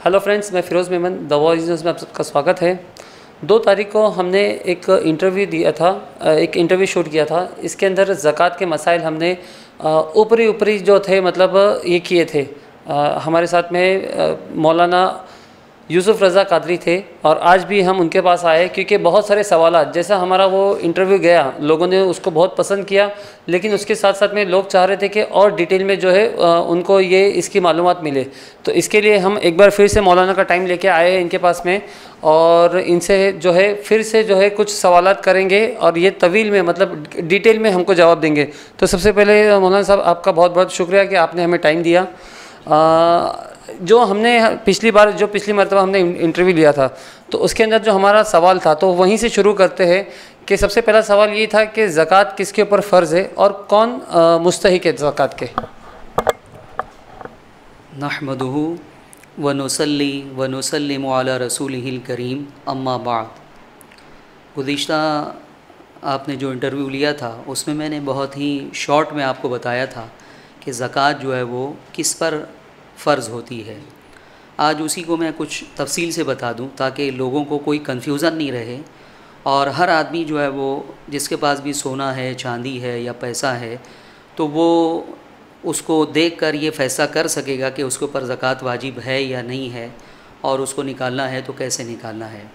Hello friends, मैं Firoz Memon The Voice News में आप सबका स्वागत है। 2 तारीख को हमने एक इंटरव्यू दिया था, एक इंटरव्यू शूट किया था। इसके अंदर ज़कात के मसाइल हमने ऊपरी जो थे मतलब ये किए थे। हमारे साथ में मौलाना यूसुफ़ रज़ा कादरी थे और आज भी हम उनके पास आए क्योंकि बहुत सारे सवालात, जैसा हमारा वो इंटरव्यू गया लोगों ने उसको बहुत पसंद किया, लेकिन उसके साथ साथ में लोग चाह रहे थे कि और डिटेल में जो है उनको ये इसकी मालूमात मिले। तो इसके लिए हम एक बार फिर से मौलाना का टाइम लेके आए इनके पास में और इनसे जो है फिर से जो है कुछ सवालात करेंगे और ये तवील में मतलब डिटेल में हमको जवाब देंगे। तो सबसे पहले मौलाना साहब, आपका बहुत बहुत शुक्रिया कि आपने हमें टाइम दिया। जो हमने पिछली मरतबा हमने इंटरव्यू लिया था तो उसके अंदर जो हमारा सवाल था तो वहीं से शुरू करते हैं कि सबसे पहला सवाल ये था कि ज़कात किसके ऊपर फ़र्ज़ है और कौन मुस्तहिक़ है ज़कात के। नहमदुहु व नुसल्ली व नुसल्लिमु अला रसूलिहिल करीम अम्मा बाद। गुज़िश्ता आपने जो इंटरव्यू लिया था उसमें मैंने बहुत ही शॉर्ट में आपको बताया था कि ज़कात जो है वो किस पर फ़र्ज़ होती है। आज उसी को मैं कुछ तफसील से बता दूं ताकि लोगों को कोई कन्फ्यूज़न नहीं रहे और हर आदमी जो है वो जिसके पास भी सोना है, चांदी है या पैसा है तो वो उसको देखकर ये फ़ैसला कर सकेगा कि उसके ऊपर ज़कात वाजिब है या नहीं है और उसको निकालना है तो कैसे निकालना है।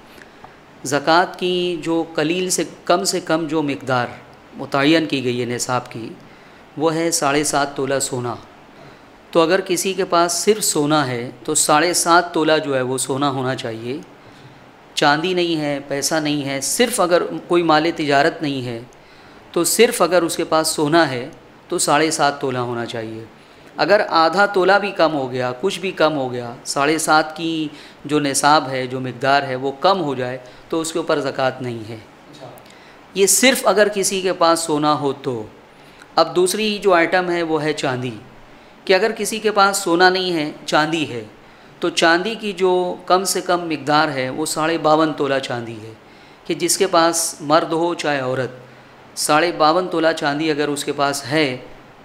ज़कात की जो कलील से कम जो मिक़दार मुतय्यन की गई है निसाब की, वो है 7.5 तोला सोना। तो अगर किसी के पास सिर्फ सोना है तो 7.5 तोला जो है वो सोना होना चाहिए। चांदी नहीं है, पैसा नहीं है, सिर्फ़ अगर कोई माले तिजारत नहीं है तो सिर्फ़ अगर उसके पास सोना है तो 7.5 तोला होना चाहिए। अगर आधा तोला भी कम हो गया, कुछ भी कम हो गया, 7.5 की जो निसाब है, जो मिक़दार है वो कम हो जाए तो उसके ऊपर ज़कात नहीं है। ये सिर्फ़ अगर किसी के पास सोना हो तो। अब दूसरी जो आइटम है वो है चांदी, कि अगर किसी के पास सोना नहीं है, चांदी है, तो चांदी की जो कम से कम मिक़दार है वो 52.5 तोला चांदी है। कि जिसके पास मर्द हो चाहे औरत, 52.5 तोला चांदी अगर उसके पास है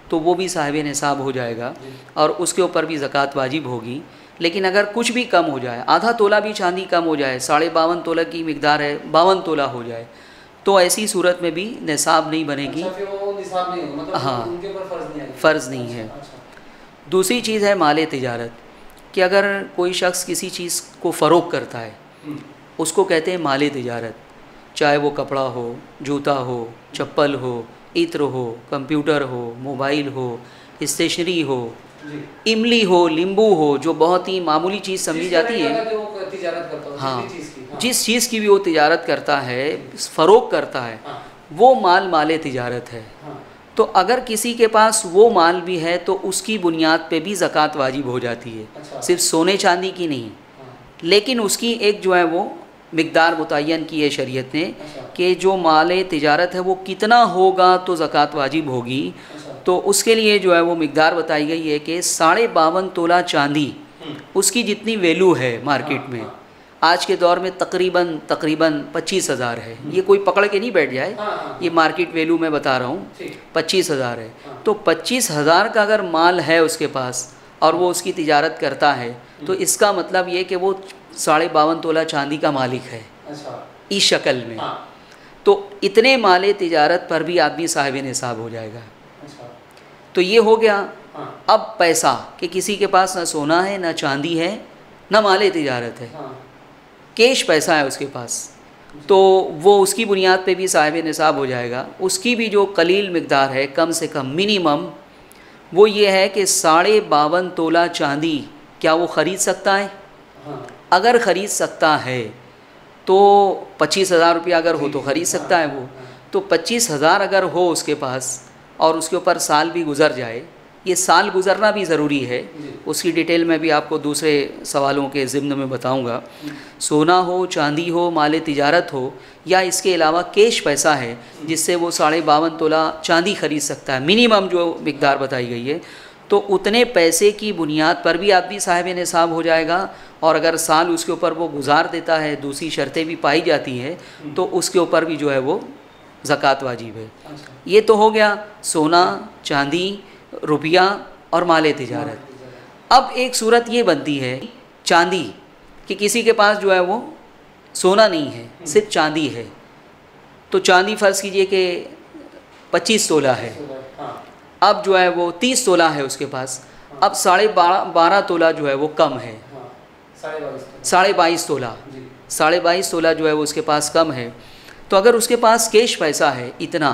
तो वो भी साहिब निसाब हो जाएगा और उसके ऊपर भी ज़कात वाजिब होगी। लेकिन अगर कुछ भी कम हो जाए, आधा तोला भी चांदी कम हो जाए, 52.5 तोला की मिक़दार है, 52 तोला हो जाए, तो ऐसी सूरत में भी निसाब नहीं बनेगी। अच्छा, फिर वो निसाब नहीं होगा, मतलब हाँ, उनके ऊपर फ़र्ज़ नहीं है। दूसरी चीज़ है माले तिजारत, कि अगर कोई शख्स किसी चीज़ को फ़रोग़ करता है उसको कहते हैं माले तिजारत। चाहे वो कपड़ा हो, जूता हो, चप्पल हो, इत्र हो, कंप्यूटर हो, मोबाइल हो, स्टेशनरी हो, इमली हो, नींबू हो, जो बहुत ही मामूली चीज़ समझी जाती है। हाँ, जिस चीज़ की भी वो तिजारत करता है, फ़रोग़ करता है, वो माल माले तिजारत है। तो अगर किसी के पास वो माल भी है तो उसकी बुनियाद पे भी ज़कात वाजिब हो जाती है। सिर्फ सोने चांदी की नहीं, लेकिन उसकी एक जो है वो मिक़दार मुतय्यन की है शरीयत ने कि जो माल तिजारत है वो कितना होगा तो ज़कात वाजिब होगी। तो उसके लिए जो है वो मिक़दार बताई गई है कि 52.5 तोला चांदी, उसकी जितनी वैल्यू है मार्केट में आज के दौर में तकरीबन 25,000 है। ये कोई पकड़ के नहीं बैठ जाए, ये मार्केट वैल्यू मैं बता रहा हूँ, 25,000 है। तो 25,000 का अगर माल है उसके पास और वो उसकी तिजारत करता है तो इसका मतलब ये कि वो 52.5 तोला चांदी का मालिक है इस शक्ल में। तो इतने माले तिजारत पर भी आदमी साहिब निसाब हो जाएगा। तो ये हो गया। अब पैसा, कि किसी के पास ना सोना है, ना चांदी है, ना माले तिजारत है, कैश पैसा है उसके पास, तो वो उसकी बुनियाद पे भी साहिब निसाब हो जाएगा। उसकी भी जो कलील मिक़दार है, कम से कम मिनिमम, वो ये है कि 52.5 तोला चांदी क्या वो ख़रीद सकता है? अगर ख़रीद सकता है तो 25,000 रुपया अगर हो तो ख़रीद सकता है वो। तो 25,000 अगर हो उसके पास और उसके ऊपर साल भी गुज़र जाए, ये साल गुज़रना भी ज़रूरी है, उसकी डिटेल में भी आपको दूसरे सवालों के ज़िम्न में बताऊंगा। सोना हो, चांदी हो, माले तिजारत हो या इसके अलावा कैश पैसा है जिससे वो 52.5 तोला चांदी ख़रीद सकता है, मिनिमम जो मिक़दार बताई गई है, तो उतने पैसे की बुनियाद पर भी आदमी साहिब निसाब हो जाएगा। और अगर साल उसके ऊपर वो गुजार देता है, दूसरी शर्तें भी पाई जाती हैं, तो उसके ऊपर भी जो है वो ज़कात वाजिब है। ये तो हो गया सोना, चांदी, रुपया और माले तिजारत। अब एक सूरत ये बनती है, चांदी, कि किसी के पास जो है वो सोना नहीं है, सिर्फ चांदी है, तो चांदी फ़र्ज़ कीजिए कि 25 तोला है, अब जो है वो 30 तोला है उसके पास, अब 12.5 तोला जो है वो कम है, 22.5 तोला, 22.5 तोला जो है वो उसके पास कम है। तो अगर उसके पास कैश पैसा है इतना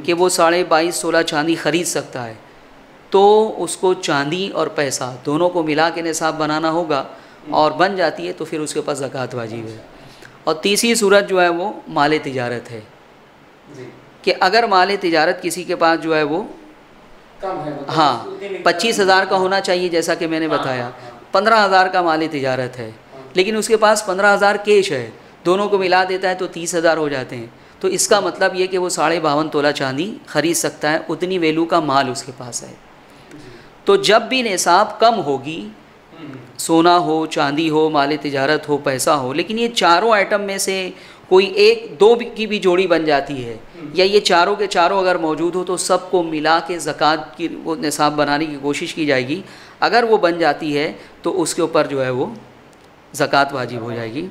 कि वो 22.5 तोला चांदी ख़रीद सकता है, तो उसको चांदी और पैसा दोनों को मिला के निसाब बनाना होगा, और बन जाती है तो फिर उसके पास ज़कात वाजिब है। और तीसरी सूरत जो है वो माल तिजारत है, कि अगर माल तिजारत किसी के पास जो है वो कम है, मतलब हाँ 25,000 का होना चाहिए जैसा कि मैंने बताया, 15,000 का माल तिजारत है, लेकिन उसके पास 15,000 कैश है, दोनों को मिला देता है तो 30,000 हो जाते हैं। तो इसका मतलब ये कि वो 52.5 तोला चांदी ख़रीद सकता है, उतनी वैल्यू का माल उसके पास है। तो जब भी निसाब कम होगी, सोना हो, चांदी हो, माल तिजारत हो, पैसा हो, लेकिन ये चारों आइटम में से कोई एक दो की भी जोड़ी बन जाती है, या ये चारों के चारों अगर मौजूद हो, तो सबको मिला के ज़कात की वो निसाब बनाने की कोशिश की जाएगी। अगर वो बन जाती है तो उसके ऊपर जो है वो ज़कात वाजिब हो जाएगी।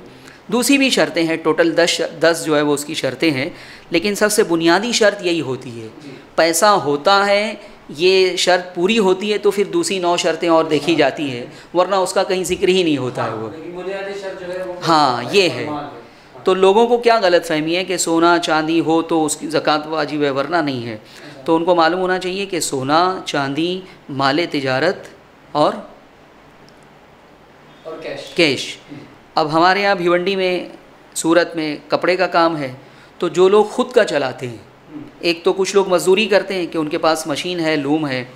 दूसरी भी शर्तें हैं, टोटल 10 जो है वो उसकी शर्तें हैं, लेकिन सबसे बुनियादी शर्त यही होती है, पैसा होता है, ये शर्त पूरी होती है तो फिर दूसरी 9 शर्तें और देखी जाती हैं, वरना उसका कहीं जिक्र ही नहीं होता है वो। हाँ ये है। तो लोगों को क्या गलतफहमी है कि सोना चांदी हो तो उसकी ज़कात वाजिब है, वरना नहीं है। तो उनको मालूम होना चाहिए कि सोना, चांदी, माल तिजारत और कैश। अब हमारे यहाँ भिवंडी में, सूरत में कपड़े का काम है, तो जो लोग ख़ुद का चलाते हैं, एक तो कुछ लोग मज़दूरी करते हैं कि उनके पास मशीन है, लूम है,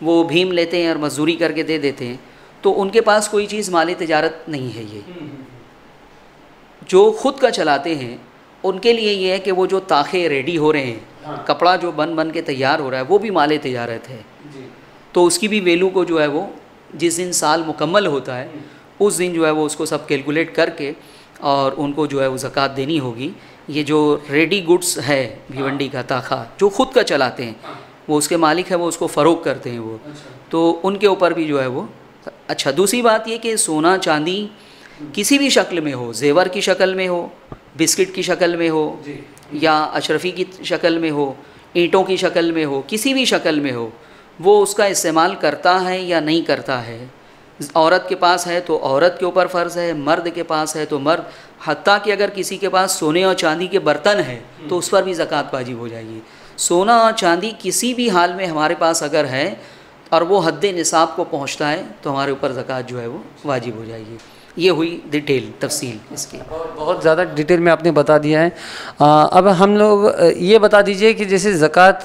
वो भीम लेते हैं और मज़दूरी करके दे देते हैं, तो उनके पास कोई चीज़ माल तिजारत नहीं है। ये जो ख़ुद का चलाते हैं उनके लिए ये है कि वो जो ताखे रेडी हो रहे हैं, कपड़ा जो बन के तैयार हो रहा है, वो भी माल तिजारत है। तो उसकी भी वैल्यू को जो है वो जिस दिन साल मुकम्मल होता है उस दिन जो है वो उसको सब कैलकुलेट करके और उनको जो है वो ज़कात देनी होगी। ये जो रेडी गुड्स है भिवंडी का ताखा जो ख़ुद का चलाते हैं, वो उसके मालिक है, वो उसको फ़रोग करते हैं वो, तो उनके ऊपर भी जो है वो अच्छा। दूसरी बात ये कि सोना चांदी किसी भी शक्ल में हो, जेवर की शक्ल में हो, बिस्किट की शक्ल में हो, या अशरफ़ी की शक्ल में हो, ईंटों की शक्ल में हो, किसी भी शक्ल में हो, वो उसका इस्तेमाल करता है या नहीं करता है। औरत के पास है तो औरत के ऊपर फ़र्ज़ है, मर्द के पास है तो मर्द, हत्ता कि अगर किसी के पास सोने और चांदी के बर्तन हैं तो उस पर भी ज़कात वाजिब हो जाएगी। सोना और चांदी किसी भी हाल में हमारे पास अगर है और वो हद निसाब को पहुंचता है तो हमारे ऊपर ज़कात जो है वो वाजिब हो जाएगी। ये हुई डिटेल तफसील इसकी। बहुत ज़्यादा डिटेल में आपने बता दिया है। अब हम लोग ये बता दीजिए कि जैसे ज़कात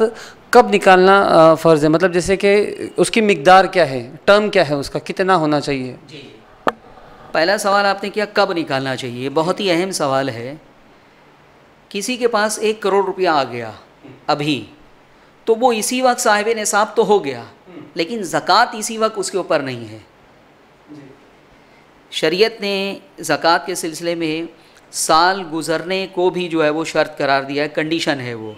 कब निकालना फ़र्ज़ है, मतलब जैसे कि उसकी मिक़दार क्या है, टर्म क्या है, उसका कितना होना चाहिए? जी, पहला सवाल आपने किया कब निकालना चाहिए, बहुत ही अहम सवाल है। किसी के पास 1 करोड़ रुपया आ गया अभी, तो वो इसी वक्त साहिब निसाब तो हो गया, लेकिन ज़कात इसी वक्त उसके ऊपर नहीं है। शरीयत ने ज़कात के सिलसिले में साल गुज़रने को भी जो है वो शर्त करार दिया है, कंडीशन है वो,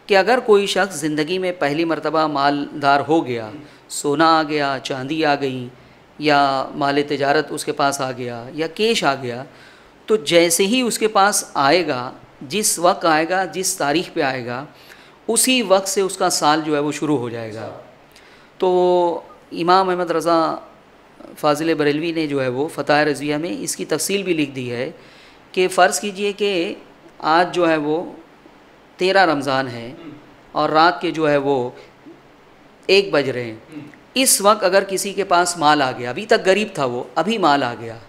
कि अगर कोई शख्स ज़िंदगी में पहली मरतबा मालदार हो गया, सोना आ गया, चांदी आ गई, या माल तिजारत उसके पास आ गया, या कैश आ गया, तो जैसे ही उसके पास आएगा, जिस वक्त आएगा, जिस तारीख़ पे आएगा, उसी वक्त से उसका साल जो है वो शुरू हो जाएगा। तो इमाम अहमद रज़ा फ़ाज़िल बरेलवी ने जो है वो फ़ताह रज़िया में इसकी तफसील भी लिख दी है कि फ़र्ज़ कीजिए कि आज जो है वो 13 रमज़ान है और रात के जो है वो 1 बज रहे हैं। इस वक्त अगर किसी के पास माल आ गया, अभी तक गरीब था वो, अभी माल आ गया,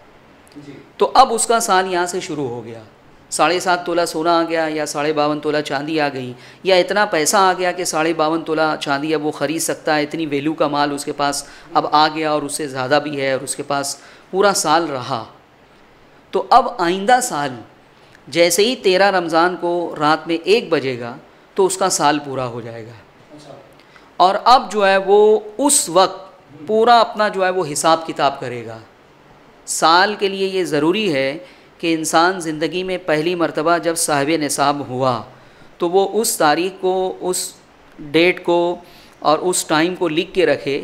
तो अब उसका साल यहाँ से शुरू हो गया। 7.5 तोला सोना आ गया, या 52.5 तोला चांदी आ गई, या इतना पैसा आ गया कि 52.5 तोला चांदी अब वो ख़रीद सकता है, इतनी वैल्यू का माल उसके पास अब आ गया और उससे ज़्यादा भी है, और उसके पास पूरा साल रहा। तो अब आइंदा साल जैसे ही 13 रमज़ान को रात में 1 बजेगा तो उसका साल पूरा हो जाएगा। और अब जो है वो उस वक्त पूरा अपना जो है वो हिसाब किताब करेगा। साल के लिए ये ज़रूरी है कि इंसान ज़िंदगी में पहली मरतबा जब साहिब निसाब हुआ तो वो उस तारीख़ को, उस डेट को और उस टाइम को लिख के रखे।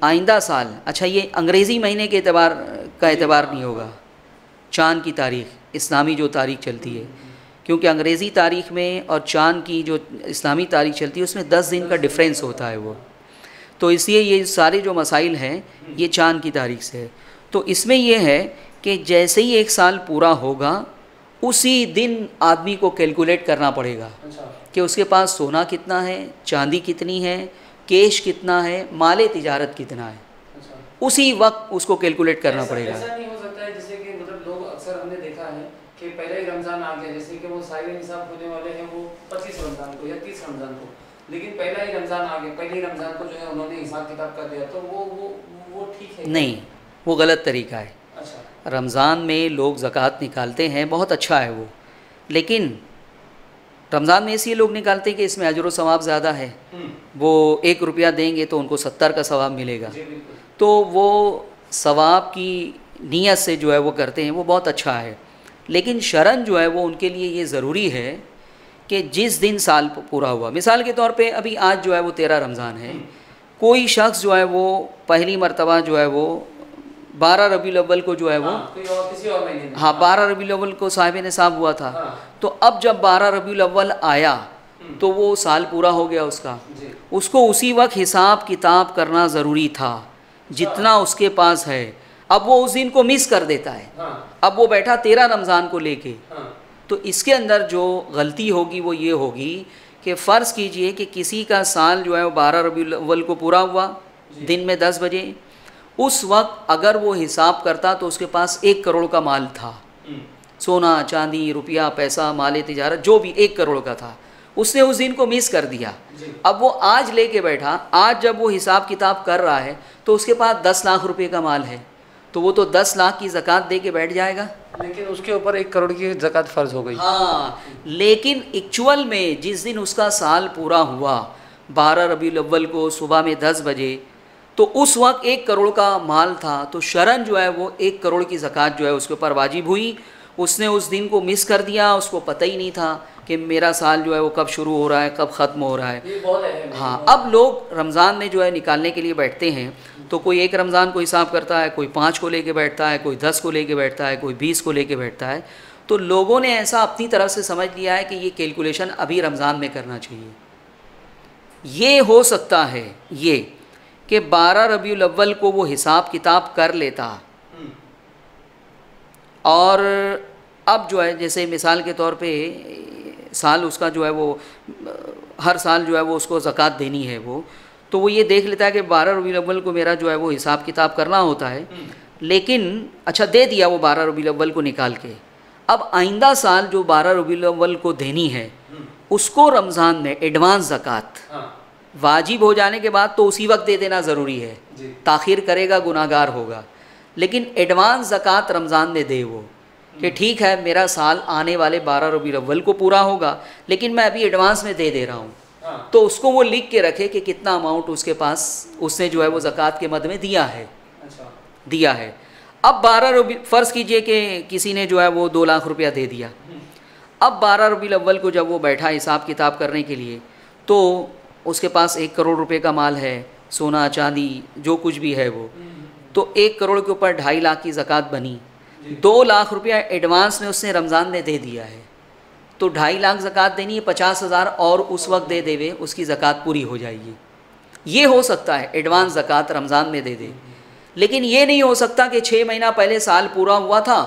आइंदा साल, अच्छा ये अंग्रेज़ी महीने के एतबार नहीं होगा, चाँद की तारीख़, इस्लामी जो तारीख़ चलती है, क्योंकि अंग्रेज़ी तारीख़ में और चाँद की जो इस्लामी तारीख़ चलती है उसमें 10 दिन का डिफरेंस होता है वो, तो इसलिए ये सारे जो मसाइल हैं ये चाँद की तारीख़ से है। तो इसमें ये है कि जैसे ही एक साल पूरा होगा उसी दिन आदमी को कैलकुलेट करना पड़ेगा कि उसके पास सोना कितना है, चांदी कितनी है, कैश कितना है, माले तिजारत कितना है, उसी वक्त उसको कैलकुलेट करना पड़ेगा। ऐसा नहीं हो सकता है जैसे कि मतलब लोग अक्सर हमने देखा है कि पहले ही रमज़ान आ गया, जैसे कि वो साहिब निसाब होने वाले हैं वो 25 रमज़ान को या 30 रमज़ान को, लेकिन पहला ही रमज़ान आ गया, पहले ही रमज़ान को जो है उन्होंने हिसाब किताब कर दिया, तो वो ठीक है? नहीं, वो गलत तरीका है। अच्छा। रमज़ान में लोग ज़कात निकालते हैं, बहुत अच्छा है वो, लेकिन रमज़ान में इसलिए लोग निकालते हैं कि इसमें अजर व सवाब ज़्यादा है, वो 1 रुपया देंगे तो उनको 70 का सवाब मिलेगा, तो वो सवाब की नीयत से जो है वो करते हैं, वो बहुत अच्छा है। लेकिन शरन जो है वो उनके लिए ये ज़रूरी है कि जिस दिन साल पूरा हुआ, मिसाल के तौर पे अभी आज जो है वो 13 रमज़ान है, कोई शख्स जो है वो पहली मरतबा जो है वो 12 रबीउल अव्वल को जो है वो किसी और महीने में, हाँ 12 रबीउल अव्वल को साहिब निसाब हुआ था, तो अब जब 12 रबीउल अव्वल आया तो वो साल पूरा हो गया उसका, उसको उसी वक्त हिसाब किताब करना ज़रूरी था जितना उसके पास है। अब वो उस दिन को मिस कर देता है, अब वो बैठा 13 रमज़ान को लेके, तो इसके अंदर जो गलती होगी वो ये होगी कि फ़र्ज़ कीजिए कि किसी का साल जो है वो 12 रबीउल अव्वल को पूरा हुआ दिन में 10 बजे, उस वक्त अगर वो हिसाब करता तो उसके पास 1 करोड़ का माल था, सोना चांदी रुपया पैसा माल तिजारत जो भी 1 करोड़ का था, उसने उस दिन को मिस कर दिया। अब वो आज लेके बैठा, आज जब वो हिसाब किताब कर रहा है तो उसके पास 10 लाख रुपए का माल है, तो वो तो 10 लाख की ज़कात दे के बैठ जाएगा, लेकिन उसके ऊपर 1 करोड़ की ज़कात फ़र्ज़ हो गई। हाँ, लेकिन एक्चुअल में जिस दिन उसका साल पूरा हुआ 12 रबीउल अव्वल को सुबह में 10 बजे, तो उस वक्त 1 करोड़ का माल था, तो शरन जो है वो 1 करोड़ की ज़कात जो है उसके ऊपर वाजिब हुई। उसने उस दिन को मिस कर दिया, उसको पता ही नहीं था कि मेरा साल जो है वो कब शुरू हो रहा है कब ख़त्म हो रहा है। हाँ, अब लोग रमज़ान में जो है निकालने के लिए बैठते हैं, तो कोई 1 रमज़ान को हिसाब करता है, कोई 5 को लेके बैठता है, कोई 10 को लेके बैठता है, कोई 20 को लेके बैठता है, तो लोगों ने ऐसा अपनी तरफ से समझ लिया है कि ये कैलकुलेशन अभी रमज़ान में करना चाहिए। ये हो सकता है ये कि 12 रबीउल अव्वल को वो हिसाब किताब कर लेता, और अब जो है जैसे मिसाल के तौर पे साल उसका जो है वो हर साल जो है वो उसको ज़कात देनी है वो, तो वो ये देख लेता है कि 12 रबीउल अव्वल को मेरा जो है वो हिसाब किताब करना होता है, लेकिन अच्छा दे दिया वो 12 रबीउल अव्वल को निकाल के, अब आइंदा साल जो 12 रबीउल अव्वल को देनी है उसको रमज़ान में एडवांस ज़कात वाजिब हो जाने के बाद तो उसी वक्त दे देना ज़रूरी है, ताख़ीर करेगा गुनाहगार होगा, लेकिन एडवांस ज़कात रमज़ान में दे वो कि ठीक है मेरा साल आने वाले 12 रबीउल अव्वल को पूरा होगा, लेकिन मैं अभी एडवांस में दे रहा हूँ, तो उसको वो लिख के रखे कि कितना अमाउंट उसके पास उसने जो है वो ज़कात के मद में दिया है। अब 12 रबीउल फ़र्ज़ कीजिए कि किसी ने जो है वो 2 लाख रुपया दे दिया, अब 12 रबीउल अव्वल को जब वो बैठा हिसाब किताब करने के लिए, तो उसके पास 1 करोड़ रुपए का माल है, सोना चांदी जो कुछ भी है वो, तो 1 करोड़ के ऊपर 2.5 लाख की ज़कात बनी, 2 लाख रुपया एडवांस में उसने रमज़ान में दे दिया है, तो 2.5 लाख ज़कात देनी है, 50,000 और उस वक्त दे देवे उसकी ज़कात पूरी हो जाएगी। ये हो सकता है एडवांस ज़कात रमज़ान में दे दे, लेकिन ये नहीं हो सकता कि 6 महीना पहले साल पूरा हुआ था,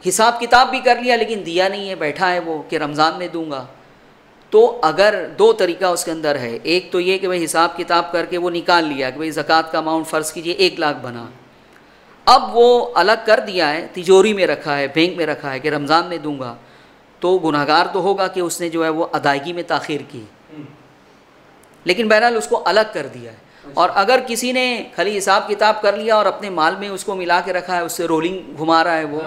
हिसाब किताब भी कर लिया लेकिन दिया नहीं है, बैठा है वो कि रमज़ान में दूंगा। तो अगर 2 तरीका उसके अंदर है, एक तो ये कि भाई हिसाब किताब करके वो निकाल लिया कि भाई ज़कात का अमाउंट फ़र्ज़ कीजिए 1 लाख बना, अब वो अलग कर दिया है, तिजोरी में रखा है, बैंक में रखा है कि रमज़ान में दूंगा, तो गुनाहगार तो होगा कि उसने जो है वो अदायगी में ताख़ीर की, लेकिन बहरहाल उसको अलग कर दिया है। और अगर किसी ने खाली हिसाब किताब कर लिया और अपने माल में उसको मिला के रखा है, उससे रोलिंग घुमा रहा है, वो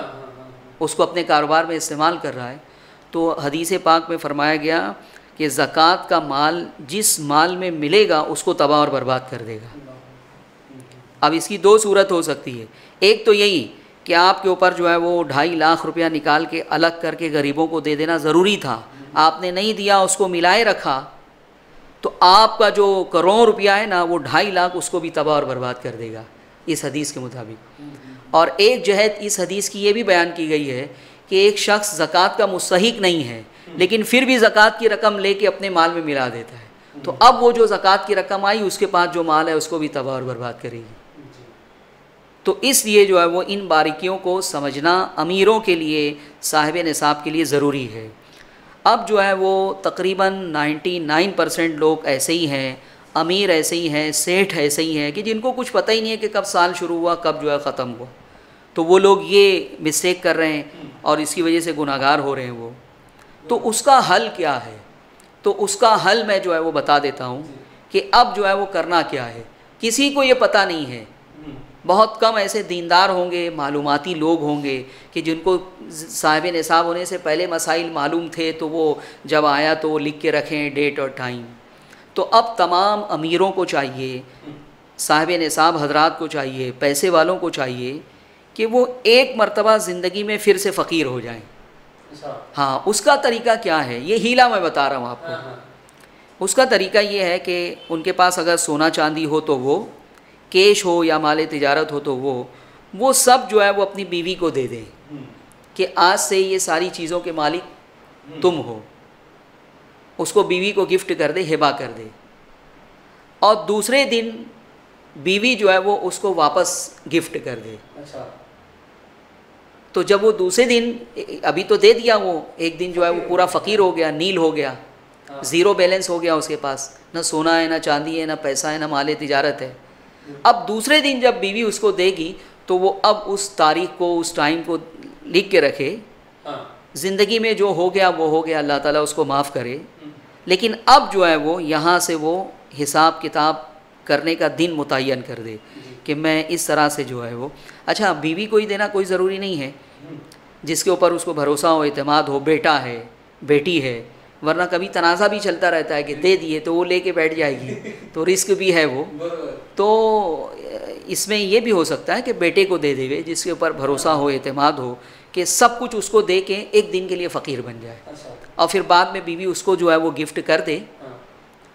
उसको अपने कारोबार में इस्तेमाल कर रहा है, तो हदीस पाक में फ़रमाया गया कि ज़कात का माल जिस माल में मिलेगा उसको तबाह और बर्बाद कर देगा। अब इसकी 2 सूरत हो सकती है, एक तो यही कि आपके ऊपर जो है वो 2.5 लाख रुपया निकाल के अलग करके गरीबों को दे देना ज़रूरी था, आपने नहीं दिया, उसको मिलाए रखा, तो आपका जो करोड़ रुपया है ना, वो 2.5 लाख उसको भी तबाह और बर्बाद कर देगा इस हदीस के मुताबिक। और एक जहत इस हदीस की ये भी बयान की गई है कि एक शख्स ज़कात का मुस्तहिक नहीं है, लेकिन फिर भी ज़कात की रकम लेके अपने माल में मिला देता है, तो अब वो जो ज़कात की रकम आई उसके पास जो माल है उसको भी तबाह और बर्बाद करेगी। तो इसलिए जो है वो इन बारीकियों को समझना अमीरों के लिए, साहिब निसाब के लिए ज़रूरी है। अब जो है वो तकरीबन 99% लोग ऐसे ही हैं, अमीर ऐसे ही हैं, सेठ ऐसे ही हैं कि जिनको कुछ पता ही नहीं है कि कब साल शुरू हुआ, कब जो है ख़त्म हुआ। तो वो लोग ये मिस्टेक कर रहे हैं और इसकी वजह से गुनाहगार हो रहे हैं वो। तो उसका हल क्या है? तो उसका हल मैं जो है वो बता देता हूँ कि अब जो है वो करना क्या है। किसी को ये पता नहीं है, बहुत कम ऐसे दीनदार होंगे, मालूमाती लोग होंगे कि जिनको साहिब निसाब होने से पहले मसाइल मालूम थे, तो वो जब आया तो वो लिख के रखें डेट और टाइम। तो अब तमाम अमीरों को चाहिए, साहिब निसाब हजरात को चाहिए, पैसे वालों को चाहिए कि वो एक मरतबा ज़िंदगी में फिर से फ़कीर हो जाएं। हाँ, उसका तरीका क्या है, ये हीला मैं बता रहा हूँ आपको। उसका तरीका ये है कि उनके पास अगर सोना चांदी हो तो वो, कैश हो या माल तिजारत हो तो वो सब जो है वो अपनी बीवी को दे दें कि आज से ये सारी चीज़ों के मालिक तुम हो। उसको बीवी को गिफ्ट कर दे, हिबा कर दे, और दूसरे दिन बीवी जो है वो उसको वापस गिफ्ट कर दे। अच्छा। तो जब वो दूसरे दिन, अभी तो दे दिया, वो एक दिन जो है वो पूरा फ़कीर हो गया, नील हो गया, ज़ीरो बैलेंस हो गया उसके पास, ना सोना है, ना चांदी है, ना पैसा है, ना माल तिजारत है। अब दूसरे दिन जब बीवी उसको देगी तो वो अब उस तारीख को, उस टाइम को लिख के रखे। ज़िंदगी में जो हो गया वो हो गया, अल्लाह ताला उसको माफ़ करे। लेकिन अब जो है वो यहाँ से वो हिसाब किताब करने का दिन मुतय्यन कर दे कि मैं इस तरह से जो है वो। अच्छा, बीवी को ही देना कोई ज़रूरी नहीं है, जिसके ऊपर उसको भरोसा हो, एतमाद हो, बेटा है, बेटी है, वरना कभी तनाज़ा भी चलता रहता है कि दे दिए तो वो लेके बैठ जाएगी, तो रिस्क भी है वो। तो इसमें ये भी हो सकता है कि बेटे को दे देवे, जिसके ऊपर भरोसा हो, एतमाद हो कि सब कुछ उसको दे के एक दिन के लिए फ़कीर बन जाए, और फिर बाद में बीवी उसको जो है वो गिफ्ट कर दे,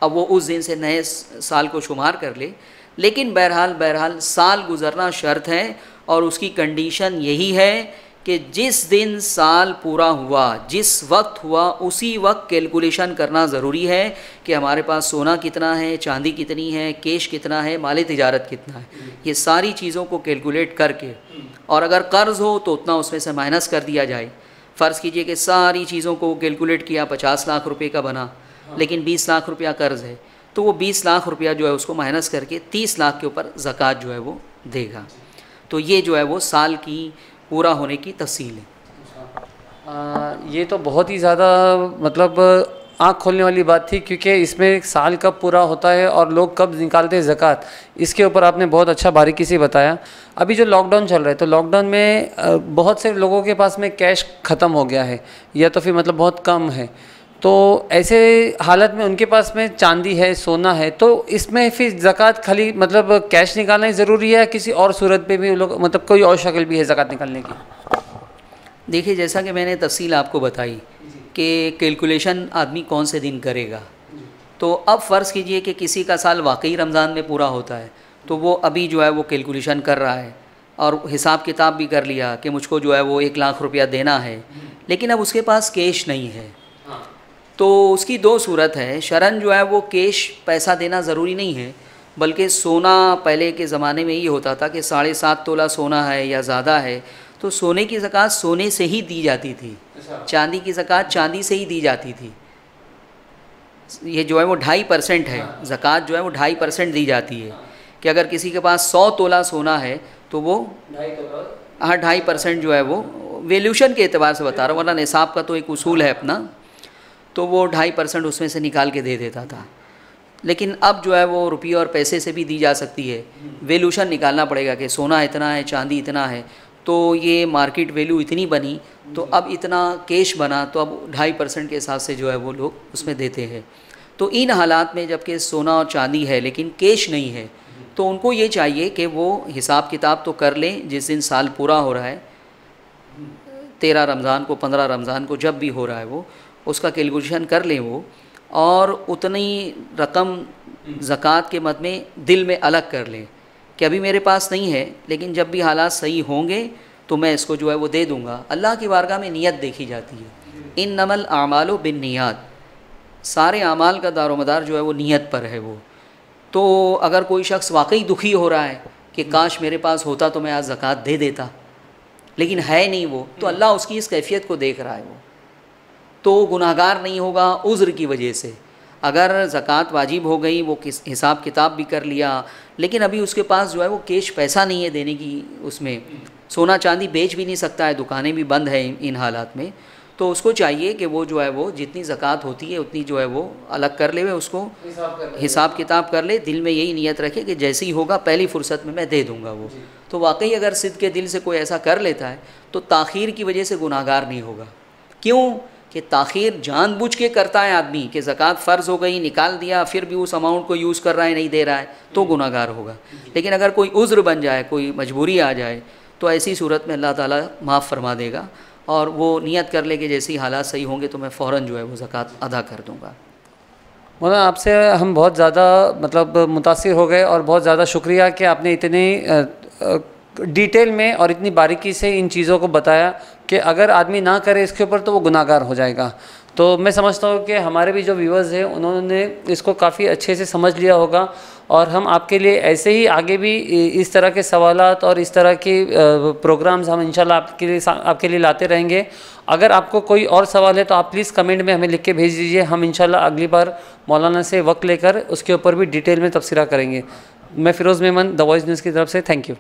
अब वो उस दिन से नए साल को शुमार कर ले। लेकिन बहरहाल साल गुज़रना शर्त है, और उसकी कंडीशन यही है कि जिस दिन साल पूरा हुआ, जिस वक्त हुआ, उसी वक्त कैलकुलेशन करना ज़रूरी है कि हमारे पास सोना कितना है, चांदी कितनी है, कैश कितना है, माल तिजारत कितना है। ये सारी चीज़ों को कैलकुलेट करके, और अगर कर्ज़ हो तो उतना उसमें से माइनस कर दिया जाए। फ़र्ज़ कीजिए कि सारी चीज़ों को कैलकुलेट किया, 50 लाख रुपये का बना, लेकिन 20 लाख रुपया कर्ज़ है, तो वो 20 लाख रुपया जो है उसको माइनस करके 30 लाख के ऊपर ज़कात जो है वो देगा। तो ये जो है वो साल की पूरा होने की तफसील है। ये तो बहुत ही ज़्यादा मतलब आँख खोलने वाली बात थी, क्योंकि इसमें साल कब पूरा होता है और लोग कब निकालते हैं ज़कात, इसके ऊपर आपने बहुत अच्छा बारीकी से बताया। अभी जो लॉकडाउन चल रहा है, तो लॉकडाउन में बहुत से लोगों के पास में कैश ख़त्म हो गया है, या तो फिर मतलब बहुत कम है, तो ऐसे हालत में उनके पास में चांदी है, सोना है, तो इसमें फिर ज़कात खाली मतलब कैश निकालना ही ज़रूरी है, किसी और सूरत पे भी लोग मतलब कोई और शक्ल भी है ज़कात निकालने की? देखिए, जैसा कि मैंने तफसील आपको बताई कि कैलकुलेशन आदमी कौन से दिन करेगा, तो अब फ़र्ज़ कीजिए कि किसी का साल वाकई रमज़ान में पूरा होता है, तो वो अभी जो है वो कैलकुलेशन कर रहा है और हिसाब किताब भी कर लिया कि मुझको जो है वो 1 लाख रुपया देना है, लेकिन अब उसके पास कैश नहीं है। तो उसकी दो सूरत है। शरन जो है वो कैश पैसा देना ज़रूरी नहीं है, बल्कि सोना, पहले के ज़माने में ये होता था कि 7.5 तोला सोना है या ज़्यादा है, तो सोने की ज़कात सोने से ही दी जाती थी, चांदी की ज़कात चांदी से ही दी जाती थी। ये जो है वो 2.5% है, ज़कात जो है वो 2.5% दी जाती है कि अगर किसी के पास 100 तोला सोना है तो वो 2.5% जो है वो वैल्यूशन के एतबार से बता रहा हूँ, वरना निसाब का तो एक उसूल है अपना, तो वो 2.5% उसमें से निकाल के दे देता था। लेकिन अब जो है वो रुपये और पैसे से भी दी जा सकती है, वैल्यूशन निकालना पड़ेगा कि सोना इतना है, चांदी इतना है, तो ये मार्केट वैल्यू इतनी बनी, तो अब इतना कैश बना, तो अब 2.5% के हिसाब से जो है वो लोग उसमें देते हैं। तो इन हालात में जबकि सोना और चांदी है लेकिन कैश नहीं है, तो उनको ये चाहिए कि वो हिसाब किताब तो कर लें, जिस दिन साल पूरा हो रहा है, 13 रमज़ान को, 15 रमज़ान को, जब भी हो रहा है वो उसका कैलकुलेशन कर लें वो, और उतनी रकम ज़कात के मद में दिल में अलग कर लें कि अभी मेरे पास नहीं है, लेकिन जब भी हालात सही होंगे तो मैं इसको जो है वो दे दूँगा। अल्लाह की बारगाह में नियत देखी जाती है। इन्नमल आमालु बिन्नियात, सारे आमाल का दारोमदार जो है वो नियत पर है। वो तो अगर कोई शख्स वाकई दुखी हो रहा है कि काश मेरे पास होता तो मैं आज ज़कात दे देता, लेकिन है नहीं वो, तो अल्लाह उसकी इस कैफियत को देख रहा है। वो तो गुनाहगार नहीं होगा उज़्र की वजह से। अगर ज़कात वाजिब हो गई, वो किस हिसाब किताब भी कर लिया, लेकिन अभी उसके पास जो है वो कैश पैसा नहीं है देने की, उसमें सोना चांदी बेच भी नहीं सकता है, दुकानें भी बंद है इन हालात में, तो उसको चाहिए कि वो जो है वो जितनी ज़कात होती है उतनी जो है वो अलग कर ले, उसको हिसाब किताब कर ले, दिल में यही नियत रखे कि जैसे ही होगा पहली फ़ुर्सत में मैं दे दूँगा वो। तो वाकई अगर सिद्ध के दिल से कोई ऐसा कर लेता है तो ताख़ीर की वजह से गुनाहगार नहीं होगा। क्यों कि ताख़ीर जानबूझ के करता है आदमी कि ज़कात फ़र्ज़ हो गई, निकाल दिया, फिर भी उस अमाउंट को यूज़ कर रहा है, नहीं दे रहा है, तो गुनाहगार होगा। लेकिन अगर कोई उज़्र बन जाए, कोई मजबूरी आ जाए, तो ऐसी सूरत में अल्लाह ताला माफ़ फरमा देगा और वो नियत कर ले कि जैसे ही हालात सही होंगे तो मैं फ़ौरन जो है वो ज़कात अदा कर दूँगा। मौलाना आपसे हम बहुत ज़्यादा मतलब मुतासिर हो गए और बहुत ज़्यादा शुक्रिया कि आपने इतनी डिटेल में और इतनी बारीकी से इन चीज़ों को बताया कि अगर आदमी ना करे इसके ऊपर तो वो गुनाहगार हो जाएगा। तो मैं समझता हूँ कि हमारे भी जो व्यूअर्स हैं उन्होंने इसको काफ़ी अच्छे से समझ लिया होगा और हम आपके लिए ऐसे ही आगे भी इस तरह के सवालात और इस तरह के प्रोग्राम्स हम इंशाल्लाह आपके लिए लाते रहेंगे। अगर आपको कोई और सवाल है तो आप प्लीज़ कमेंट में हमें लिख के भेज दीजिए, हम इंशाल्लाह अगली बार मौलाना से वक्त लेकर उसके ऊपर भी डिटेल में तबसरा करेंगे। मैं Firoz Memon, The Voice News की तरफ से थैंक यू।